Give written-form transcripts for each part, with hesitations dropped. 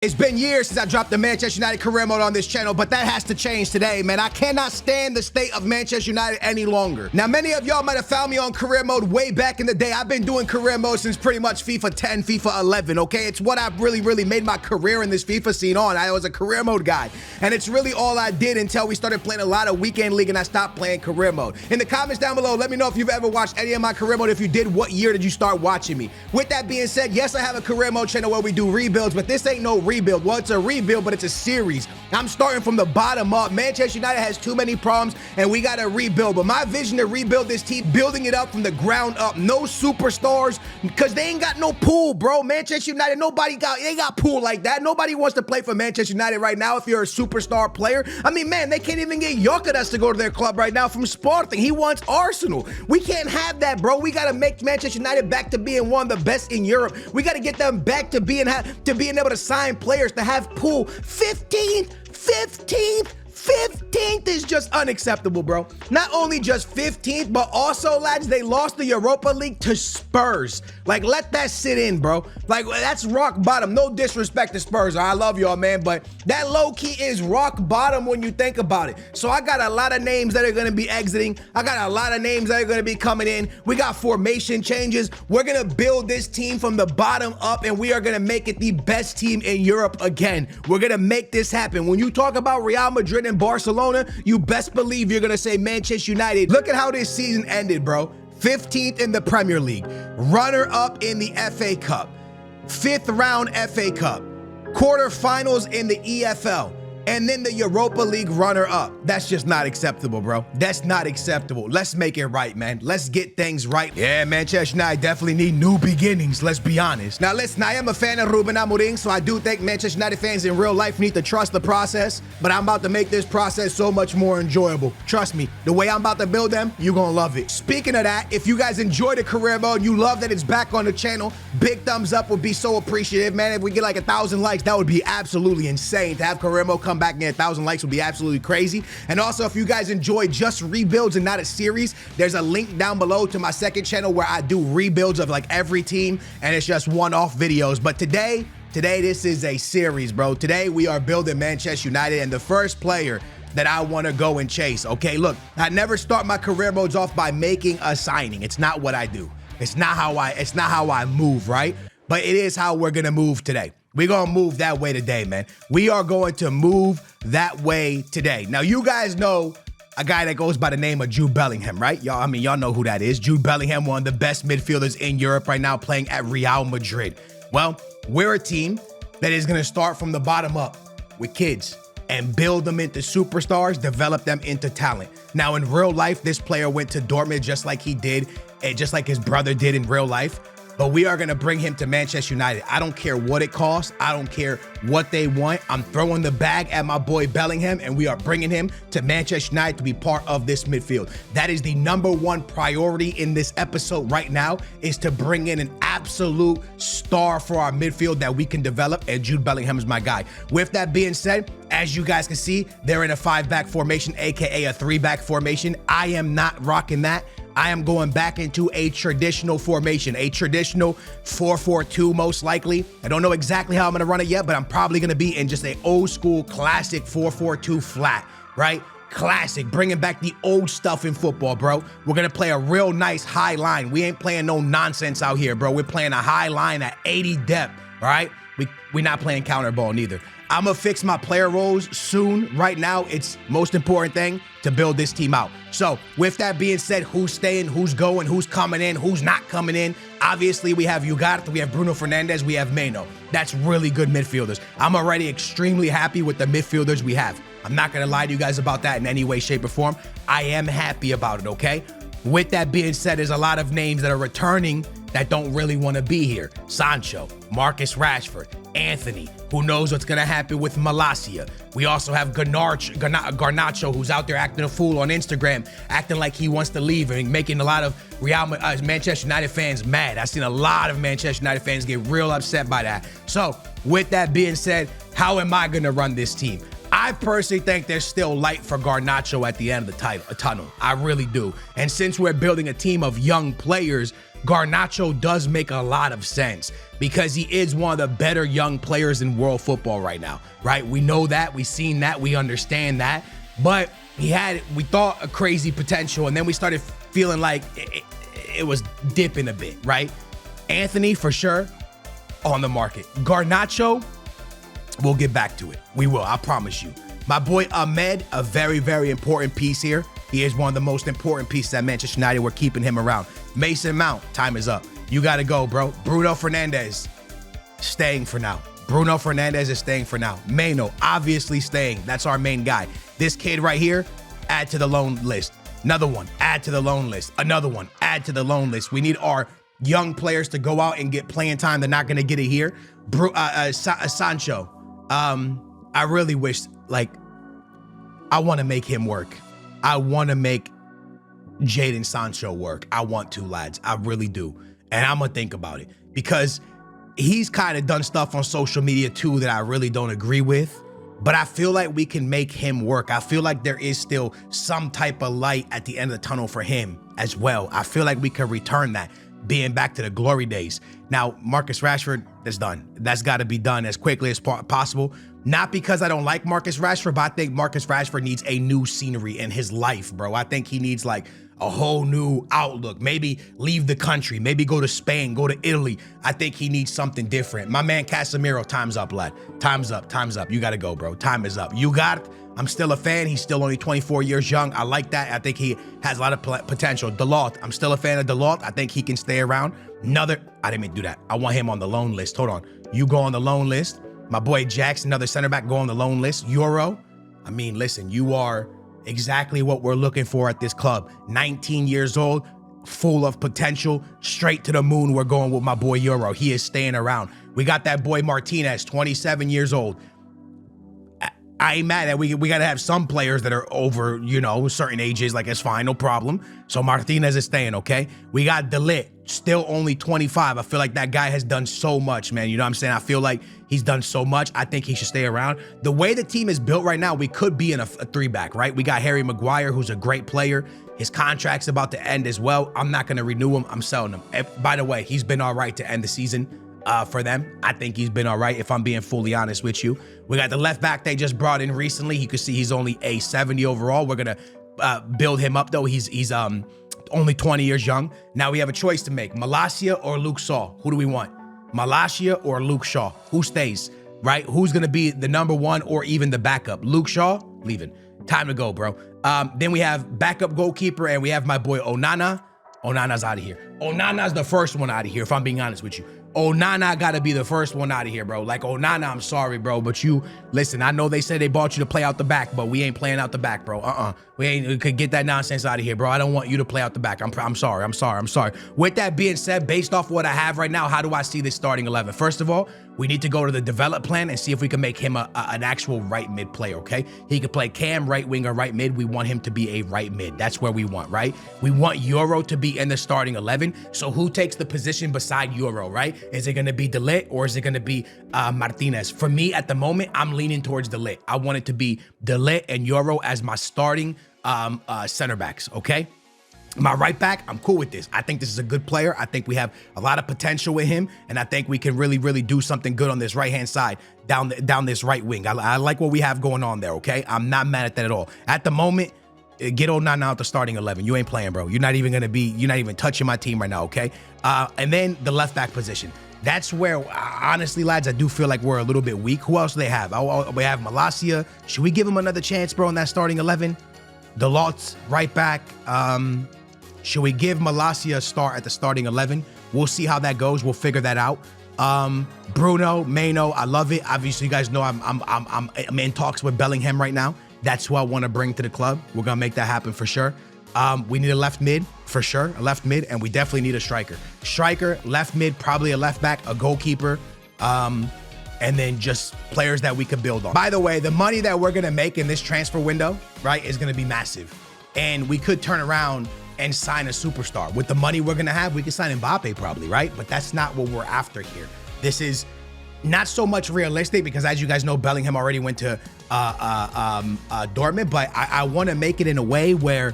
It's been years since I dropped the Manchester United career mode on this channel, but that has to change today, man. I cannot stand the state of Manchester United any longer. Now, many of y'all might have found me on career mode way back in the day. I've been doing career mode since pretty much FIFA 10, FIFA 11, okay? It's what I've really made my career in this FIFA scene on. I was a career mode guy, and it's really all I did until we started playing a lot of weekend league and I stopped playing career mode. In the comments down below, let me know if you've ever watched any of my career mode. If you did, what year did you start watching me? With that being said, yes, I have a career mode channel where we do rebuilds, but this ain't no rebuild. Well, it's a rebuild, but it's a series. I'm starting from the bottom up. Manchester United has too many problems and we got to rebuild. But my vision to rebuild this team, building it up from the ground up. No superstars because they ain't got no pool, bro. Manchester United, they got pool like that. Nobody wants to play for Manchester United right now if you're a superstar player. I mean, man, they can't even get Jokeres to go to their club right now from Sporting. He wants Arsenal. We can't have that, bro. We got to make Manchester United back to being one of the best in Europe. We got to get them back to being able to sign players, to have pool. 15th is just unacceptable, bro. Not only just 15th, but also, lads, they lost the Europa League to Spurs. Like, let that sit in, bro. Like, that's rock bottom. No disrespect to Spurs. I love y'all, man, but that low-key is rock bottom when you think about it. So I got a lot of names that are going to be exiting. I got a lot of names that are going to be coming in. We got formation changes. We're going to build this team from the bottom up, and we are going to make it the best team in Europe again. We're going to make this happen. When you talk about Real Madrid and Barcelona, you best believe you're going to say Manchester United. Look at how this season ended, bro. 15th in the Premier League, runner-up in the FA Cup, 5th round FA Cup, quarterfinals in the EFL, and then the Europa League runner-up. That's just not acceptable, bro. That's not acceptable. Let's make it right, man. Let's get things right. Yeah, Manchester United definitely need new beginnings, let's be honest. Now, listen, I am a fan of Ruben Amorim, so I do think Manchester United fans in real life need to trust the process, but I'm about to make this process so much more enjoyable. Trust me, the way I'm about to build them, you're gonna love it. Speaking of that, if you guys enjoy the career mode and you love that it's back on the channel, big thumbs up would be so appreciative, man. If we get like 1,000 likes, that would be absolutely insane. To have career mode come back and get 1,000 likes would be absolutely crazy. And also, if you guys enjoy just rebuilds and not a series, there's a link down below to my second channel where I do rebuilds of like every team, and it's just one-off videos. But today this is a series, bro. Today we are building Manchester United, and the first player that I want to go and chase. Okay, look, I never start my career modes off by making a signing. It's not what I do. It's not how I move, right? But it is how we're gonna move today. We're going to move that way today, man. We are going to move that way today. Now, you guys know a guy that goes by the name of Jude Bellingham, right? Y'all know who that is. Jude Bellingham, one of the best midfielders in Europe right now, playing at Real Madrid. Well, we're a team that is going to start from the bottom up with kids and build them into superstars, develop them into talent. Now, in real life, this player went to Dortmund just like he did, and just like his brother did in real life. But we are going to bring him to Manchester United. I don't care what it costs. I don't care what they want. I'm throwing the bag at my boy Bellingham, and we are bringing him to Manchester United to be part of this midfield. That is the #1 priority in this episode right now, is to bring in an absolute star for our midfield that we can develop, and Jude Bellingham is my guy. With that being said, as you guys can see, they're in a 5-back formation, aka a 3-back formation. I am not rocking that. I am going back into a traditional formation, a traditional 4-4-2 most likely. I don't know exactly how I'm going to run it yet, but I'm probably going to be in just an old school classic 4-4-2 flat, right? Classic, bringing back the old stuff in football, bro. We're going to play a real nice high line. We ain't playing no nonsense out here, bro. We're playing a high line at 80 depth, all right? We're not playing counter ball neither. I'm going to fix my player roles soon. Right now, it's most important thing to build this team out. So with that being said, who's staying, who's going, who's coming in, who's not coming in? Obviously, we have Ugarte, we have Bruno Fernandes, we have Meno. That's really good midfielders. I'm already extremely happy with the midfielders we have. I'm not going to lie to you guys about that in any way, shape, or form. I am happy about it, okay? With that being said, there's a lot of names that are returning that don't really want to be here. Sancho, Marcus Rashford, Anthony, who knows what's going to happen with Malacia. We also have Garnacho, who's out there acting a fool on Instagram, acting like he wants to leave and making a lot of Manchester United fans mad. I've seen a lot of Manchester United fans get real upset by that. So with that being said, how am I going to run this team? I personally think there's still light for Garnacho at the end of the tunnel. I really do. And since we're building a team of young players, Garnacho does make a lot of sense because he is one of the better young players in world football right now, right? We know that, we've seen that, we understand that, but we thought a crazy potential, and then we started feeling like it was dipping a bit, right? Anthony, for sure, on the market. Garnacho, we'll get back to it. We will, I promise you. My boy Ahmed, a very, very important piece here. He is one of the most important pieces at Manchester United. We're keeping him around. Mason Mount, time is up. You got to go, bro. Bruno Fernandes, staying for now. Bruno Fernandes is staying for now. Mano, obviously staying. That's our main guy. This kid right here, add to the loan list. Another one, add to the loan list. Another one, add to the loan list. We need our young players to go out and get playing time. They're not going to get it here. Sancho, I really wish, like, I want to make him work. I want to make Jadon Sancho work. I want to, lads. I really do. And I'm going to think about it because he's kind of done stuff on social media too that I really don't agree with. But I feel like we can make him work. I feel like there is still some type of light at the end of the tunnel for him as well. I feel like we can return that, being back to the glory days. Now, Marcus Rashford, that's done. That's got to be done as quickly as possible. Not because I don't like Marcus Rashford, but I think Marcus Rashford needs a new scenery in his life, bro. I think he needs like a whole new outlook. Maybe leave the country. Maybe go to Spain, go to Italy. I think he needs something different. My man Casemiro, time's up, lad. Time's up, time's up. You got to go, bro. Time is up. You got it. I'm still a fan. He's still only 24 years young. I like that. I think he has a lot of potential. Dalot, I'm still a fan of Dalot. I think he can stay around. I didn't mean to do that. I want him on the loan list. Hold on. You go on the loan list. My boy Jackson, another center back, go on the loan list. Euro, I mean, listen, you are exactly what we're looking for at this club. 19 years old, full of potential, straight to the moon. We're going with my boy Euro. He is staying around. We got that boy Martinez, 27 years old. I ain't mad at we got to have some players that are over, you know, certain ages. Like, it's fine, no problem. So Martinez is staying, okay? We got De Ligt, still only 25. I feel like that guy has done so much, man. You know what I'm saying? I feel like he's done so much. I think he should stay around. The way the team is built right now, we could be in a three-back, right? We got Harry Maguire, who's a great player. His contract's about to end as well. I'm not going to renew him. I'm selling him. By the way, he's been all right to end the season. For them, I think he's been all right, if I'm being fully honest with you. We got the left back they just brought in recently. You can see he's only a 70 overall. We're gonna build him up though. He's only 20 years young. Now we have a choice to make: Malacia or Luke Shaw. Who do we want? Malacia or Luke Shaw? Who stays? Right? Who's gonna be the number one or even the backup? Luke Shaw leaving. Time to go, bro. Then we have backup goalkeeper, and we have my boy Onana. Onana's out of here. Onana's the first one out of here, if I'm being honest with you. Onana got to be the first one out of here, bro. Like, Onana, I'm sorry, bro, but you, listen, I know they said they bought you to play out the back, but we ain't playing out the back, bro. We could get that nonsense out of here, bro. I don't want you to play out the back. I'm sorry. With that being said, based off what I have right now, how do I see this starting 11? First of all, we need to go to the develop plan and see if we can make him an actual right mid player, okay? He could play cam, right wing, or right mid. We want him to be a right mid. That's where we want, right? We want Euro to be in the starting 11. So who takes the position beside Euro, right? Is it going to be De Ligt or is it going to be Martinez? For me, at the moment, I'm leaning towards De Ligt. I want it to be De Ligt and Euro as my starting center backs, okay? My right back, I'm cool with this. I think this is a good player. I think we have a lot of potential with him, and I think we can really, really do something good on this right-hand side, down this right wing. I like what we have going on there, okay? I'm not mad at that at all. At the moment, get Onana out the starting 11. You ain't playing, bro. You're not even touching my team right now, okay? And then the left back position. That's where, honestly, lads, I do feel like we're a little bit weak. Who else do they have? We have Malacia. Should we give him another chance, bro, in that starting 11? Dalot's right back. Should we give Malacia a start at the starting 11? We'll see how that goes. We'll figure that out. Bruno, Mano, I love it. Obviously, you guys know I'm in talks with Bellingham right now. That's who I want to bring to the club. We're going to make that happen for sure. We need a left mid, for sure, a left mid, and we definitely need a striker. Striker, left mid, probably a left back, a goalkeeper, and then just players that we could build on. By the way, the money that we're going to make in this transfer window, right, is going to be massive. And we could turn around and sign a superstar. With the money we're going to have, we could sign Mbappe probably, right? But that's not what we're after here. This is Not so much realistic because, as you guys know, Bellingham already went to Dortmund, but I want to make it in a way where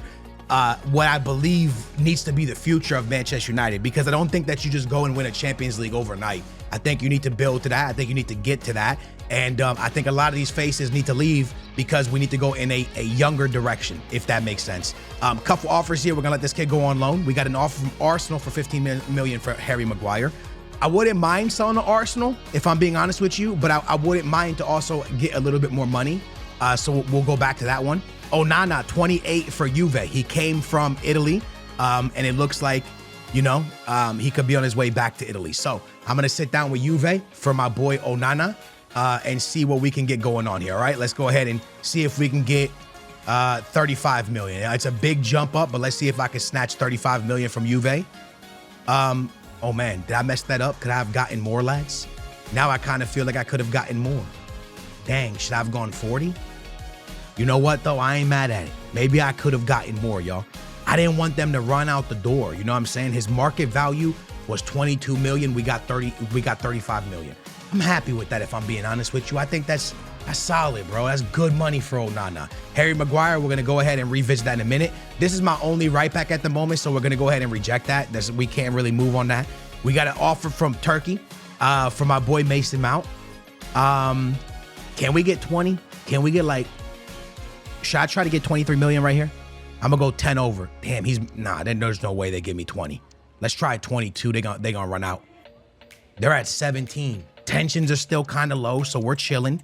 what I believe needs to be the future of Manchester United, because I don't think that you just go and win a Champions League overnight. I think you need to build to that. I think you need to get to that. And I think a lot of these faces need to leave because we need to go in a younger direction, if that makes sense. Couple offers here. We're going to let this kid go on loan. We got an offer from Arsenal for 15 million for Harry Maguire. I wouldn't mind selling to Arsenal, if I'm being honest with you, but I wouldn't mind to also get a little bit more money. So we'll go back to that one. Onana, 28 for Juve. He came from Italy, and it looks like, you know, he could be on his way back to Italy. So I'm going to sit down with Juve for my boy Onana and see what we can get going on here, all right? Let's go ahead and see if we can get 35 million. It's a big jump up, but let's see if I can snatch 35 million from Juve. Oh, man, did I mess that up? Could I have gotten more, lads? Now I kind of feel like I could have gotten more. Dang, should I have gone 40? You know what, though? I ain't mad at it. Maybe I could have gotten more, y'all. I didn't want them to run out the door. You know what I'm saying? His market value was 22 million. We got 35 million. I'm happy with that, if I'm being honest with you. I think that's solid, bro. That's good money for Onana. Harry Maguire, we're going to go ahead and revisit that in a minute. This is my only right back at the moment, so we're going to go ahead and reject that. We can't really move on that. We got an offer from Turkey for my boy Mason Mount. Can we get 20? Can we get like, should I try to get 23 million right here? I'm going to go 10 over. Damn, then there's no way they give me 20. Let's try 22. They gonna run out. They're at 17. Tensions are still kind of low, so we're chilling.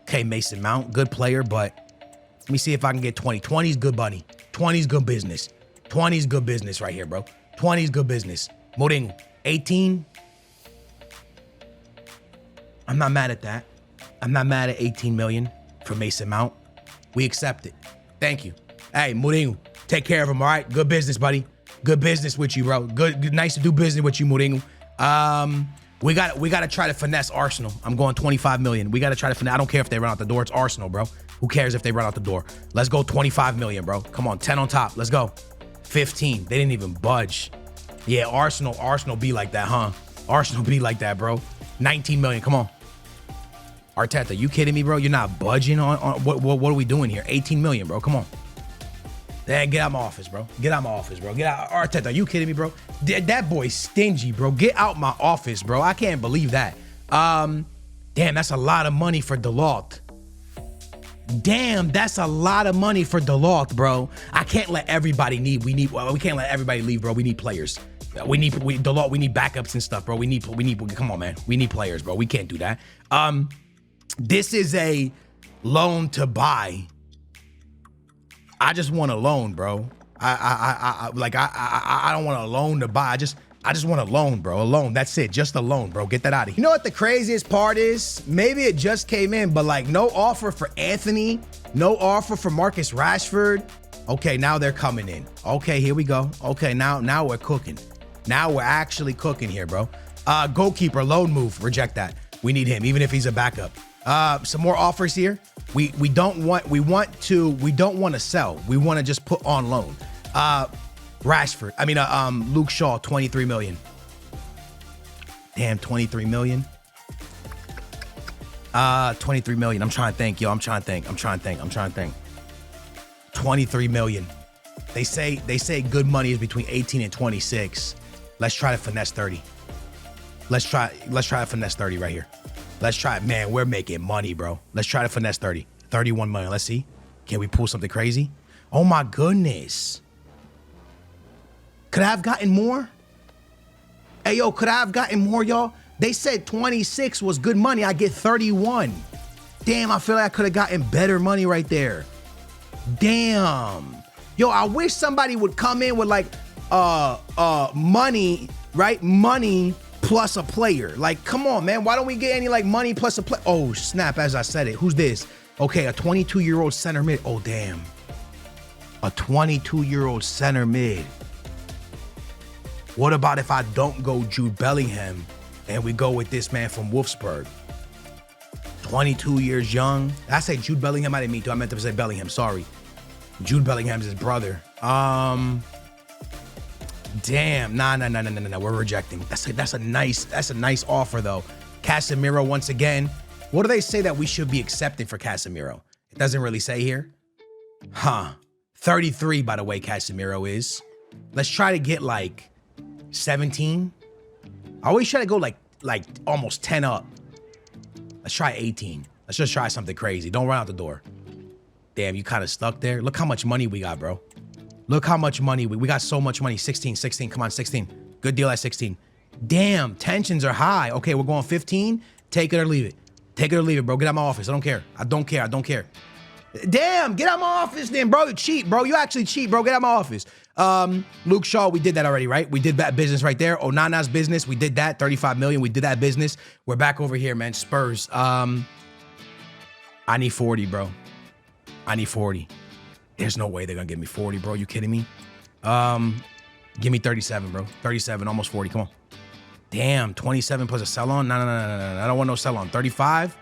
Okay, Mason Mount, good player, but let me see if I can get 20. 20's good money. 20's good business. 20's good business right here, bro. 20's good business. Mourinho, 18. I'm not mad at that. I'm not mad at 18 million for Mason Mount. We accept it. Thank you. Hey, Mourinho, take care of him, all right? Good business, buddy. Good business with you, bro. Good, nice to do business with you, Mourinho. We got to try to finesse Arsenal. I'm going 25 million. We got to try to finesse. I don't care if they run out the door. It's Arsenal, bro. Who cares if they run out the door? Let's go 25 million, bro. Come on, 10 on top. Let's go. 15. They didn't even budge. Yeah, Arsenal be like that, huh? Arsenal be like that, bro. 19 million. Come on. Arteta, you kidding me, bro? You're not budging on what are we doing here? 18 million, bro. Come on. Dad, get out of my office, bro. Get out of my office, bro. Get out. Arteta, are you kidding me, bro? That boy's stingy, bro. Get out my office, bro. I can't believe that. Damn, that's a lot of money for Delort. Damn, that's a lot of money for Delort, bro. I can't let everybody leave. We can't let everybody leave, bro. We need players. Delort, we need backups and stuff, bro. We need, come on, man. We need players, bro. We can't do that. This is a loan to buy. I just want a loan, bro. I don't want a loan to buy. I just want a loan, bro. A loan. That's it. Just a loan, bro. Get that out of here. You know what the craziest part is? Maybe it just came in, but like no offer for Anthony, no offer for Marcus Rashford. Okay, now they're coming in. Okay, here we go. Okay, now we're cooking. Now we're actually cooking here, bro. Goalkeeper, loan move. Reject that. We need him, even if he's a backup. Some more offers here. We don't want to sell. We want to just put on loan. Luke Shaw, 23 million. Damn, 23 million. 23 million. I'm trying to think, yo. I'm trying to think. 23 million. They say good money is between 18 and 26. Let's try to finesse 30. Let's try to finesse 30 right here. Let's try it. Man, we're making money, bro. Let's try to finesse 30. 31 million. Let's see. Can we pull something crazy? Oh, my goodness. Could I have gotten more? Hey, yo, could I have gotten more, y'all? They said 26 was good money. I get 31. Damn, I feel like I could have gotten better money right there. Damn. Yo, I wish somebody would come in with like money, right? Money plus a player. Like, come on, man. Why don't we get any like money plus a player? Oh, snap, as I said it. Who's this? Okay, a 22-year-old center mid. Oh, damn. A 22-year-old center mid. What about if I don't go Jude Bellingham and we go with this man from Wolfsburg? 22 years young. I say Jude Bellingham. I didn't mean to. I meant to say Bellingham. Sorry. Jude Bellingham's his brother. Damn. Nah. We're rejecting. That's a nice offer though. Casemiro once again. What do they say that we should be accepting for Casemiro? It doesn't really say here. 33, by the way, Casemiro is. Let's try to get like 17. I always try to go like almost 10 up. Let's try 18. Let's just try something crazy. Don't run out the door. Damn, you kind of stuck there. Look how much money we got, bro. Look how much money. We got so much money. 16. Come on, 16. Good deal at 16. Damn, tensions are high. Okay, we're going 15. Take it or leave it. Take it or leave it, bro. Get out of my office. I don't care. I don't care. Damn, get out of my office then, bro. You cheat, bro. You actually cheat, bro. Get out of my office. Luke Shaw, we did that already, right? We did that business right there. Onana's business, we did that. 35 million, we did that business. We're back over here, man. Spurs. I need 40, bro. I need 40. There's no way they're gonna give me 40, bro. You kidding me? Give me 37, bro. 37, almost 40. Come on. Damn, 27 plus a sell-on? No. I don't want no sell-on. 35?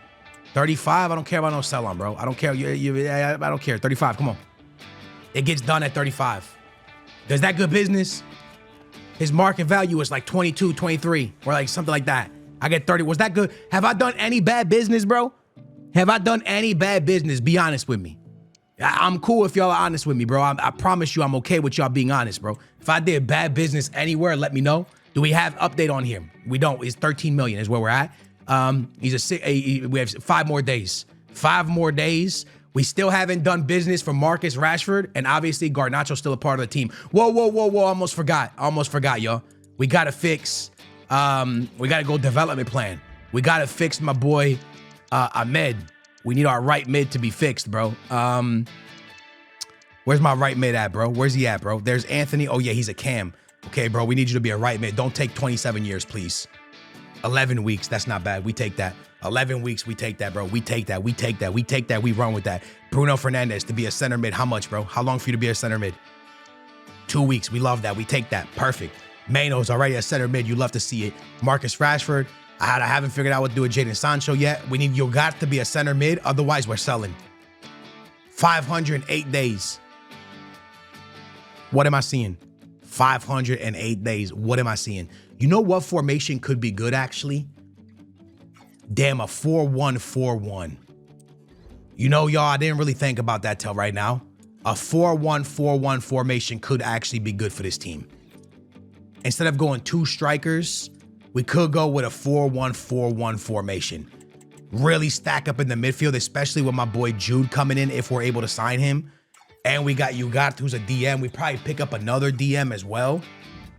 35? I don't care about no sell-on, bro. I don't care. I don't care. 35, come on. It gets done at 35. Is that good business? His market value is like 22, 23, or like something like that. I get 30. Was that good? Have I done any bad business, bro? Have I done any bad business? Be honest with me. I'm cool if y'all are honest with me, bro. I promise you I'm okay with y'all being honest, bro. If I did bad business anywhere, let me know. Do we have update on him? We don't. It's 13 million is where we're at. We have 5 more days. 5 more days. We still haven't done business for Marcus Rashford, and obviously Garnacho's still a part of the team. Whoa. Almost forgot, y'all. We got to fix. We got to go development plan. We got to fix my boy Ahmed. We need our right mid to be fixed, bro. Where's my right mid at, bro? Where's he at, bro? There's Anthony. Oh, yeah, he's a cam. Okay, bro, we need you to be a right mid. Don't take 27 years, please. 11 weeks. That's not bad. We take that. 11 weeks. We take that, bro. We take that. We run with that. Bruno Fernandes to be a center mid. How much, bro? How long for you to be a center mid? 2 weeks. We love that. We take that. Perfect. Mano's already a center mid. You love to see it. Marcus Rashford. I haven't figured out what to do with Jadon Sancho yet. We need Yogat to be a center mid. Otherwise, we're selling. 508 days. What am I seeing? 508 days. What am I seeing? You know what formation could be good, actually? Damn, a 4-1-4-1. You know, y'all, I didn't really think about that till right now. A 4-1-4-1 formation could actually be good for this team. Instead of going 2 strikers, we could go with a 4-1-4-1 formation. Really stack up in the midfield, especially with my boy Jude coming in if we're able to sign him. And we got Ugarte, who's a DM. We probably pick up another DM as well.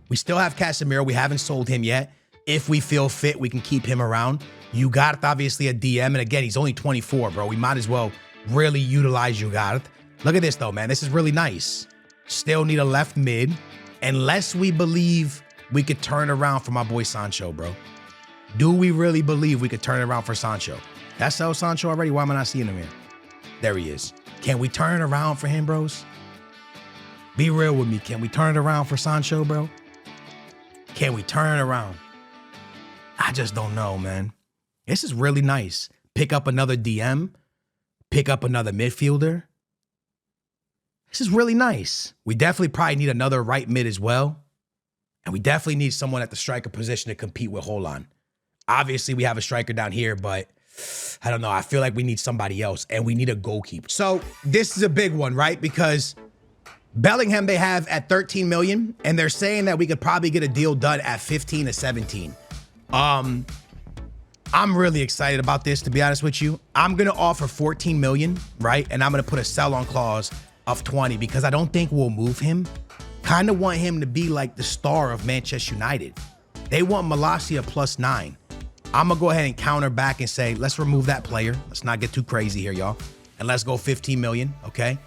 We still have Casemiro. We haven't sold him yet. If we feel fit, we can keep him around. Ugarte, obviously a DM. And again, he's only 24, bro. We might as well really utilize Ugarte. Look at this, though, man. This is really nice. Still need a left mid. Unless we believe we could turn around for my boy Sancho, bro. Do we really believe we could turn around for Sancho? That's sell Sancho already? Why am I not seeing him here? There he is. Can we turn it around for him, bros? Be real with me. Can we turn it around for Sancho, bro? Can we turn it around? I just don't know, man. This is really nice. Pick up another DM. Pick up another midfielder. This is really nice. We definitely probably need another right mid as well. And we definitely need someone at the striker position to compete with Holland. Obviously, we have a striker down here, but I don't know. I feel like we need somebody else, and we need a goalkeeper. So this is a big one, right? Because Bellingham they have at 13 million, and they're saying that we could probably get a deal done at 15 to 17. I'm really excited about this, to be honest with you. I'm going to offer 14 million, right? And I'm going to put a sell-on clause of 20 because I don't think we'll move him. Kind of want him to be like the star of Manchester United. They want Malacia plus 9. I'm going to go ahead and counter back and say, let's remove that player. Let's not get too crazy here, y'all. And let's go 15 million, okay?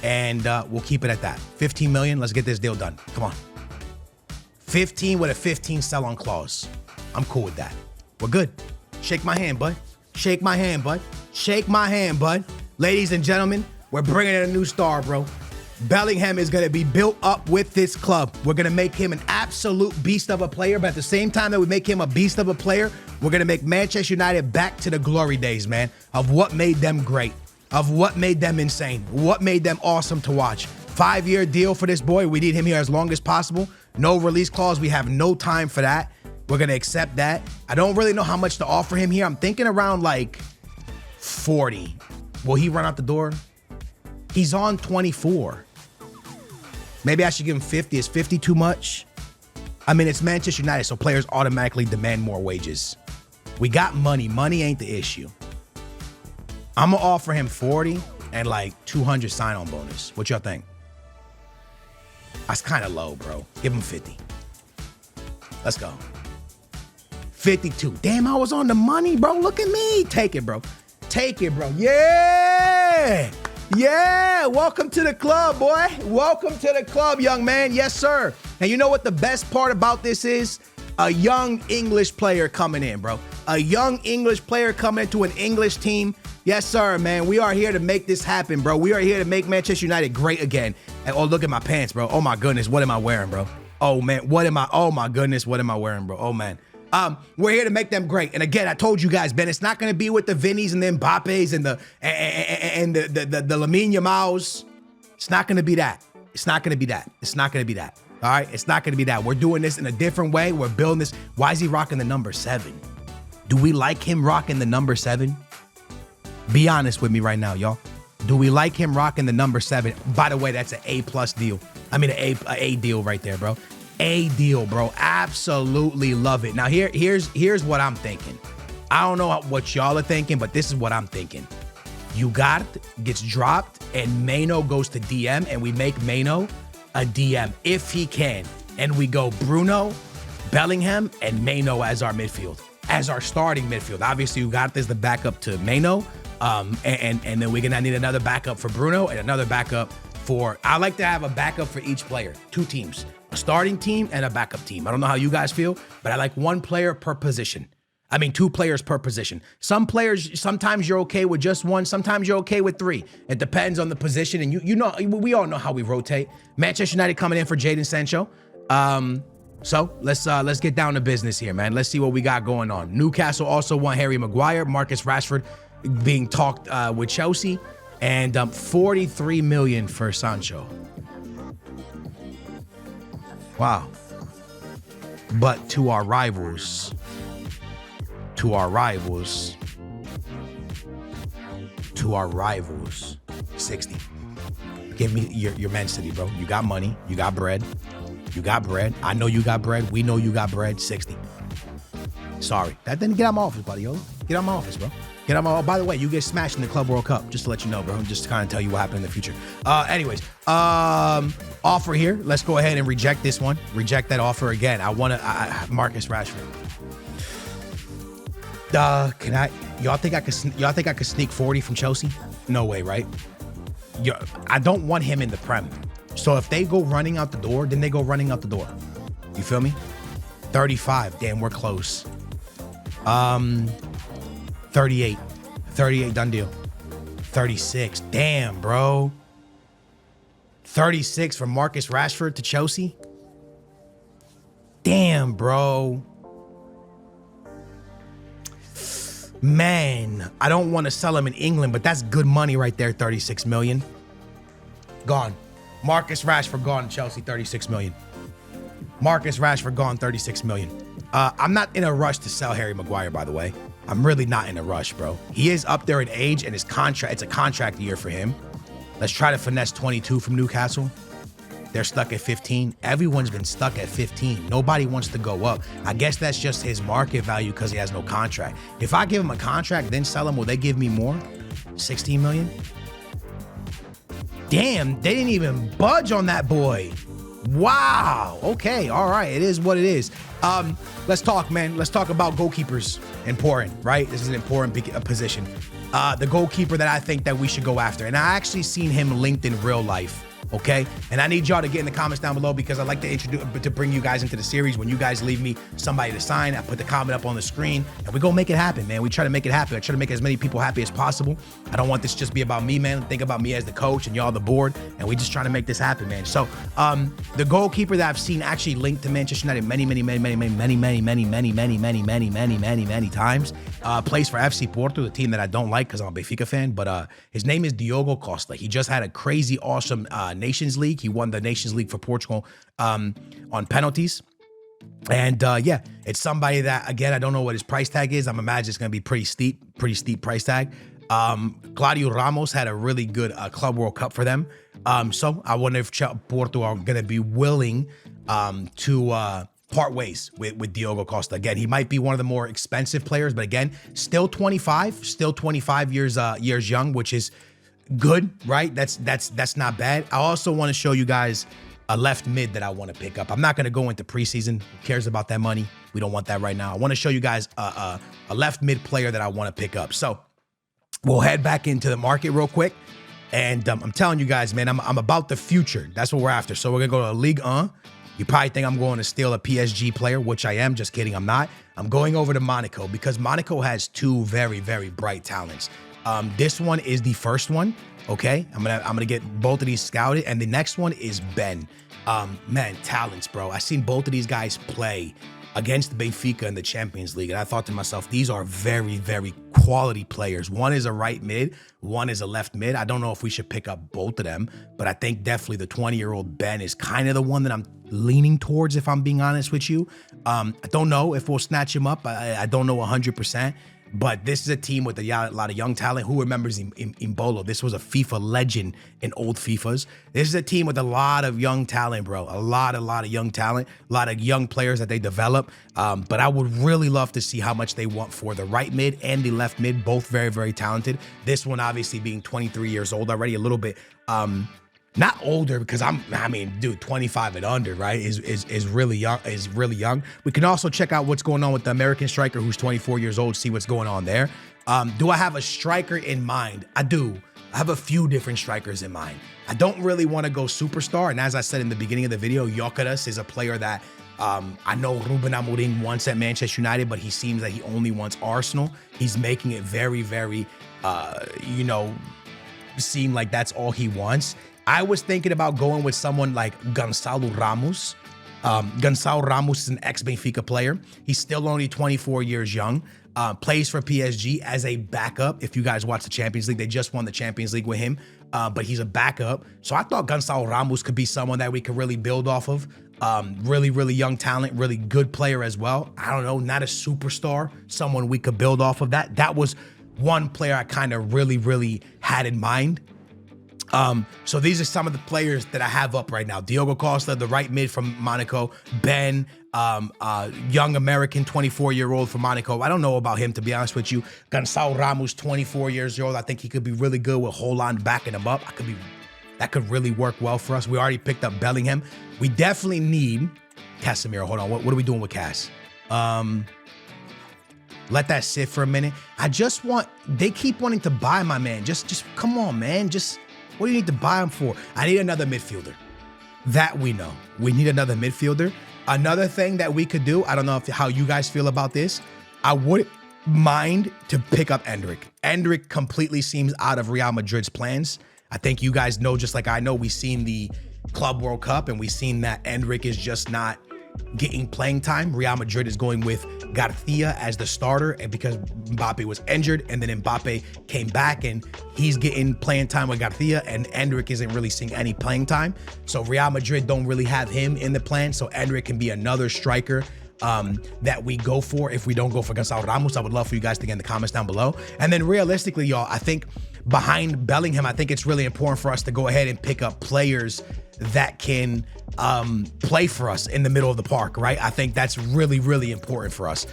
And we'll keep it at that. 15 million, let's get this deal done. Come on. 15 with a 15 sell-on clause. I'm cool with that. We're good. Shake my hand, bud. Shake my hand, bud. Shake my hand, bud. Ladies and gentlemen, we're bringing in a new star, bro. Bellingham is going to be built up with this club. We're going to make him an absolute beast of a player, but at the same time that we make him a beast of a player, we're going to make Manchester United back to the glory days, man, of what made them great, of what made them insane, what made them awesome to watch. 5-year deal for this boy. We need him here as long as possible. No release clause. We have no time for that. We're going to accept that. I don't really know how much to offer him here. I'm thinking around like 40. Will he run out the door? He's on 24. Maybe I should give him 50. Is 50 too much? I mean, it's Manchester United, so players automatically demand more wages. We got money. Money ain't the issue. I'm going to offer him 40 and like 200 sign-on bonus. What y'all think? That's kind of low, bro. Give him 50. Let's go. 52. Damn, I was on the money, bro. Look at me. Take it, bro. Take it, bro. Yeah. Yeah. Welcome to the club, boy. Welcome to the club, young man. Yes, sir. And you know what the best part about this is? A young English player coming in, bro. A young English player coming into an English team. Yes, sir, man. We are here to make this happen, bro. We are here to make Manchester United great again. And oh, look at my pants, bro. Oh, my goodness. What am I wearing, bro? Oh, man. Oh, my goodness. What am I wearing, bro? Oh, man. We're here to make them great. And again, I told you guys, Ben, it's not going to be with the Vinnies and the Mbappes and the Lamine Yamals. It's not going to be that. It's not going to be that. It's not going to be that. All right? It's not going to be that. We're doing this in a different way. We're building this. Why is he rocking the number 7? Do we like him rocking the number 7? Be honest with me right now, y'all. Do we like him rocking the number 7? By the way, that's an A+ deal. I mean, an A deal right there, bro. A deal, bro. Absolutely love it. Now, here's what I'm thinking. I don't know what y'all are thinking, but this is what I'm thinking. Ugarte gets dropped, and Maino goes to DM, and we make Maino a DM if he can. And we go Bruno, Bellingham, and Maino as our midfield, as our starting midfield. Obviously, Ugarte is the backup to Maino. And then we're gonna need another backup for Bruno and another backup for, I like to have a backup for each player. 2 teams, a starting team and a backup team. I don't know how you guys feel, but I like 1 player per position. I mean, 2 players per position. Some players, sometimes you're okay with just 1. Sometimes you're okay with 3. It depends on the position. And you know, we all know how we rotate. Manchester United coming in for Jadon Sancho. So let's get down to business here, man. Let's see what we got going on. Newcastle also want Harry Maguire, Marcus Rashford being talked with Chelsea, and 43 million for Sancho. Wow. But to our rivals, 60. Give me your Man City, bro. You got money, you got bread. I know you got bread. We know you got bread. 60. Sorry. That didn't get out of my office, buddy, yo. Get out of my office, bro. Oh, by the way, you get smashed in the Club World Cup, just to let you know, bro. Just to kind of tell you what happened in the future. Anyways, offer here. Let's go ahead and reject this one. Reject that offer again. I want to Marcus Rashford. Y'all think I could sneak 40 from Chelsea? No way, right? I don't want him in the Prem. So if they go running out the door, then they go running out the door. You feel me? 35. Damn, we're close. 38. 38, done deal. 36. Damn, bro. 36 for Marcus Rashford to Chelsea. Damn, bro. Man, I don't want to sell him in England, but that's good money right there, 36 million. Gone. Marcus Rashford gone to Chelsea, 36 million. Marcus Rashford gone, 36 million. I'm not in a rush to sell Harry Maguire, by the way. I'm really not in a rush, bro. He is up there in age, and his contract, it's a contract year for him. Let's try to finesse 22 from Newcastle. They're stuck at 15. Everyone's been stuck at 15. Nobody wants to go up. I guess that's just his market value because he has no contract. If I give him a contract, then sell him, will they give me more? 16 million? Damn, they didn't even budge on that boy. Wow. Okay. All right. It is what it is. Let's talk, man. Let's talk about goalkeepers. Important, right? This is an important position. The goalkeeper that I think that we should go after. And I actually seen him linked in real life. Okay, and I need y'all to get in the comments down below because I'd like to bring you guys into the series. When you guys leave me somebody to sign, I put the comment up on the screen, and we go make it happen, man. We try to make it happen. I try to make as many people happy as possible. I don't want this to just be about me, man. Think about me as the coach and y'all the board, and we just trying to make this happen, man. So, the goalkeeper that I've seen actually linked to Manchester United many times. Plays for FC Porto, the team that I don't like because I'm a Benfica fan. But his name is Diogo Costa. He just had a crazy, awesome Nations League. He won the Nations League for Portugal on penalties. And yeah, it's somebody that, again, I don't know what his price tag is. I'm imagining it's going to be pretty steep price tag. Claudio Ramos had a really good Club World Cup for them. So I wonder if Porto are going to be willing to part ways with Diogo Costa. Again, he might be one of the more expensive players, but again, still 25 years young, which is good, right? That's not bad. I also want to show you guys a left mid that I want to pick up. I'm not going to go into preseason. Who cares about that money? We don't want that right now. I want to show you guys a left mid player that I want to pick up. So we'll head back into the market real quick. And I'm telling you guys, man, I'm about the future. That's what we're after. So we're going to go to Ligue 1. You probably think I'm going to steal a PSG player, which I am. Just kidding. I'm not. I'm going over to Monaco because Monaco has two very, very bright talents. This one is the first one. Okay, I'm gonna get both of these scouted, and the next one is Ben. Man, talents, bro. I seen both of these guys play against Benfica in the Champions League, and I thought to myself, these are very, very quality players. One is a right mid, one is a left mid. I don't know if we should pick up both of them, but I think definitely the 20-year-old Ben is kind of the one that I'm leaning towards, if I'm being honest with you. I don't know if we'll snatch him up. I don't know 100%. But this is a team with a lot of young talent. Who remembers Imbolo? This was a FIFA legend in old FIFAs. This is a team with a lot of young talent, bro. A lot of young talent, a lot of young players that they develop. But I would really love to see how much they want for the right mid and the left mid, both very, very talented. This one obviously being 23 years old already, a little bit not older, because dude, 25 and under, right, is really young. We can also check out what's going on with the American striker who's 24 years old, see what's going on there. Do I have a striker in mind? I do. I have a few different strikers in mind. I don't really want to go superstar, and as I said in the beginning of the video, Gyökeres is a player that I know Ruben Amorim wants at Manchester United, but he seems that he only wants Arsenal. He's making it very, very, seem like that's all he wants. I was thinking about going with someone like Gonçalo Ramos. Gonçalo Ramos is an ex-Benfica player. He's still only 24 years young. Plays for PSG as a backup. If you guys watch the Champions League, they just won the Champions League with him, but he's a backup. So I thought Gonçalo Ramos could be someone that we could really build off of. Really, really young talent, really good player as well. I don't know, not a superstar, someone we could build off of that. That was one player I kind of really, really had in mind. So these are some of the players that I have up right now. Diogo Costa, the right mid from Monaco. Ben, young American, 24-year-old from Monaco. I don't know about him, to be honest with you. Gonçalo Ramos, 24 years old. I think he could be really good with Holland backing him up. That could really work well for us. We already picked up Bellingham. We definitely need Casemiro. Hold on, what are we doing with Cass? Let that sit for a minute. They keep wanting to buy my man. Just come on, man. What do you need to buy him for? I need another midfielder. That we know. We need another midfielder. Another thing that we could do, I don't know how you guys feel about this. I wouldn't mind to pick up Endrick. Endrick completely seems out of Real Madrid's plans. I think you guys know, just like I know, we've seen the Club World Cup and we've seen that Endrick is just not getting playing time. Real Madrid is going with Garcia as the starter, and because Mbappe was injured, and then Mbappe came back and he's getting playing time with Garcia, and Endrick isn't really seeing any playing time. So Real Madrid don't really have him in the plan. So Endrick can be another striker that we go for if we don't go for Gonçalo Ramos. I would love for you guys to get in the comments down below. And then realistically, y'all, I think behind Bellingham, I think it's really important for us to go ahead and pick up players that can play for us in the middle of the park, right? I think that's really, really important for us.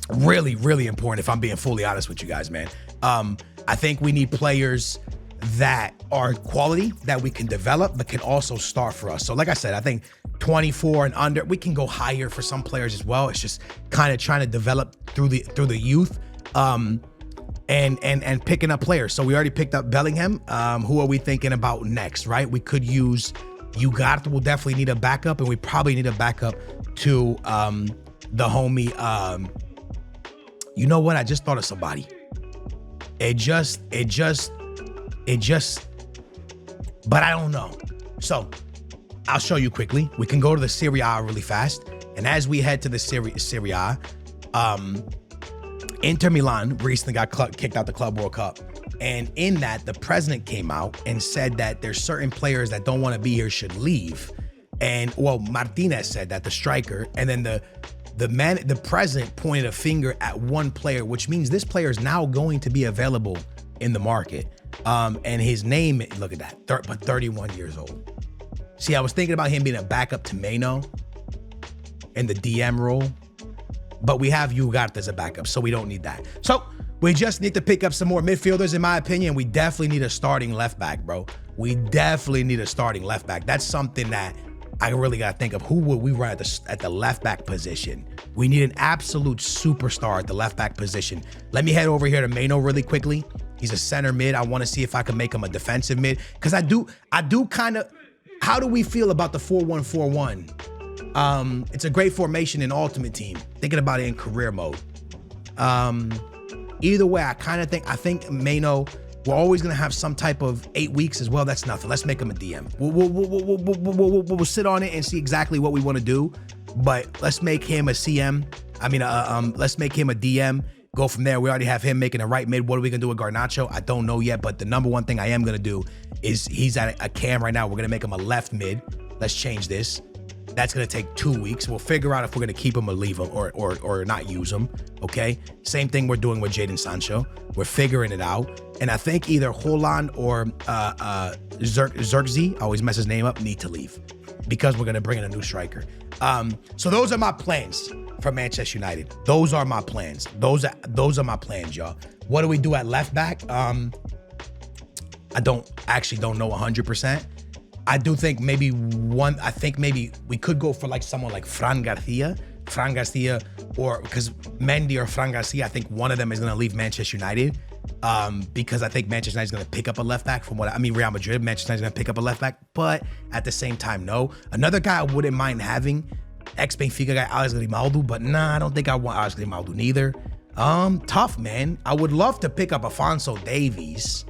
Really, really important, if I'm being fully honest with you guys, man. I think we need players that are quality, that we can develop, but can also start for us. So like I said, I think 24 and under, we can go higher for some players as well. It's just kind of trying to develop through the youth. And picking up players. So we already picked up Bellingham. Who are we thinking about next, right? We could use Ugarte. We'll definitely need a backup, and we probably need a backup to the homie. You know what? I just thought of somebody. It just, but I don't know. So I'll show you quickly. We can go to the Serie A really fast. And as we head to the Serie A, Inter Milan recently got kicked out the Club World Cup. And in that, the president came out and said that there's certain players that don't want to be here should leave. And well, Martinez said that, the striker, and then the president pointed a finger at one player, which means this player is now going to be available in the market. And his name, look at that, but 31 years old. See, I was thinking about him being a backup to Mano in the DM role, but we have Ugarte as a backup, so we don't need that. So we just need to pick up some more midfielders, in my opinion. We definitely need a starting left back, bro. We definitely need a starting left back. That's something that I really got to think of. Who would we run at the left back position? We need an absolute superstar at the left back position. Let me head over here to Mano really quickly. He's a center mid. I want to see if I can make him a defensive mid, because I do kind of. How do we feel about the 4-1-4-1? It's a great formation in Ultimate Team. Thinking about it in career mode. Either way, I think Mano, we're always gonna have some type of 8 weeks as well. That's nothing. Let's make him a DM. We'll sit on it and see exactly what we want to do. But let's make him a CM. Let's make him a DM. Go from there. We already have him making a right mid. What are we gonna do with Garnacho? I don't know yet. But the number one thing I am gonna do is, he's at a cam right now. We're gonna make him a left mid. Let's change this. That's gonna take 2 weeks. We'll figure out if we're gonna keep him or leave him or not use him. Okay. Same thing we're doing with Jadon Sancho. We're figuring it out. And I think either Holland or Xerxes, I always mess his name up, need to leave, because we're gonna bring in a new striker. So those are my plans for Manchester United. Those are my plans. Those are my plans, y'all. What do we do at left back? I don't know 100%. I do think maybe we could go for like someone like Fran Garcia, or because Mendy or Fran Garcia, I think one of them is gonna leave Manchester United, because I think Manchester United is gonna pick up a left back. Real Madrid, Manchester United is gonna pick up a left back, but at the same time, no. Another guy I wouldn't mind having, ex-Benfica guy, Alex Grimaldo, but nah, I don't think I want Alex Grimaldo neither. Tough, man. I would love to pick up Alphonso Davies.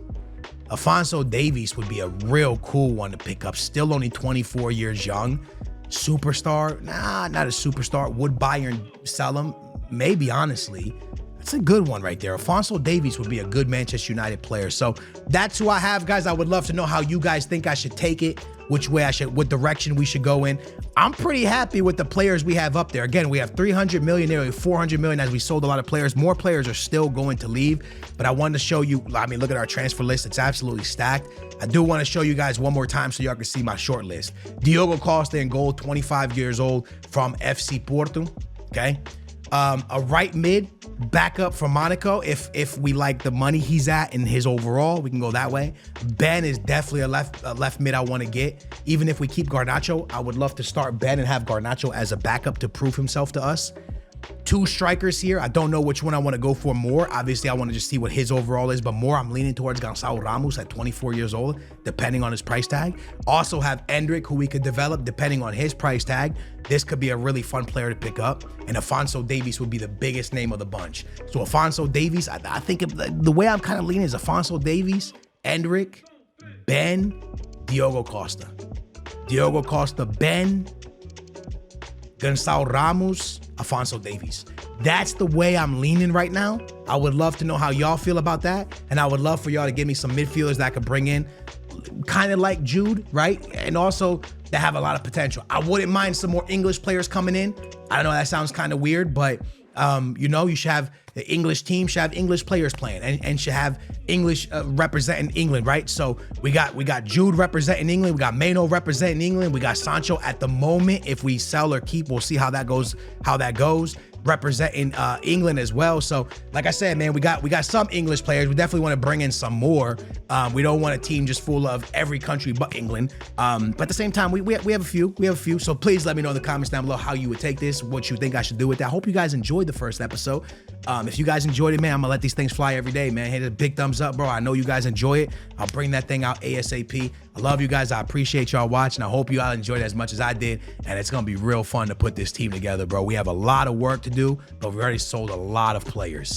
Alphonso Davies would be a real cool one to pick up. Still only 24 years young. Superstar? Nah, not a superstar. Would Bayern sell him? Maybe, honestly. That's a good one right there. Alphonso Davies would be a good Manchester United player. So that's who I have, guys. I would love to know how you guys think I should take it, what direction we should go in. I'm pretty happy with the players we have up there. Again, we have 300 million, nearly 400 million as we sold a lot of players. More players are still going to leave, but I wanted to show you, look at our transfer list. It's absolutely stacked. I do want to show you guys one more time so y'all can see my short list. Diogo Costa in goal, 25 years old, from FC Porto, okay? A right mid, backup for Monaco. If we like the money he's at in his overall, we can go that way. Ben is definitely a left mid I want to get. Even if we keep Garnacho, I would love to start Ben and have Garnacho as a backup to prove himself to us. 2 strikers here. I don't know which one I want to go for more. Obviously, I want to just see what his overall is, but more I'm leaning towards Gonçalo Ramos at 24 years old, depending on his price tag. Also have Endrick, who we could develop depending on his price tag. This could be a really fun player to pick up. And Alphonso Davies would be the biggest name of the bunch. So Alphonso Davies, I think the way I'm kind of leaning is Alphonso Davies, Endrick, Ben, Diogo Costa. Diogo Costa, Ben, Gonçalo Ramos, Alphonso Davies. That's the way I'm leaning right now. I would love to know how y'all feel about that. And I would love for y'all to give me some midfielders that I could bring in, kind of like Jude, right? And also that have a lot of potential. I wouldn't mind some more English players coming in. I know that sounds kind of weird, but you should have the English team should have English players playing and should have English representing England, right? So we got Jude representing England, we got Mano representing England, we got Sancho at the moment. If we sell or keep, we'll see how that goes. Representing England as well. So like I said, man, we got some English players. We definitely want to bring in some more. We don't want a team just full of every country but England. But at the same time, we have a few. So please let me know in the comments down below how you would take this, what you think I should do with that. I hope you guys enjoyed the first episode. If you guys enjoyed it, man, I'm gonna let these things fly every day, man. Hit a big thumbs up, bro. I know you guys enjoy it. I'll bring that thing out ASAP. I love you guys. I appreciate y'all watching. I hope you all enjoyed it as much as I did. And it's gonna be real fun to put this team together, bro. We have a lot of work to do, but we already sold a lot of players.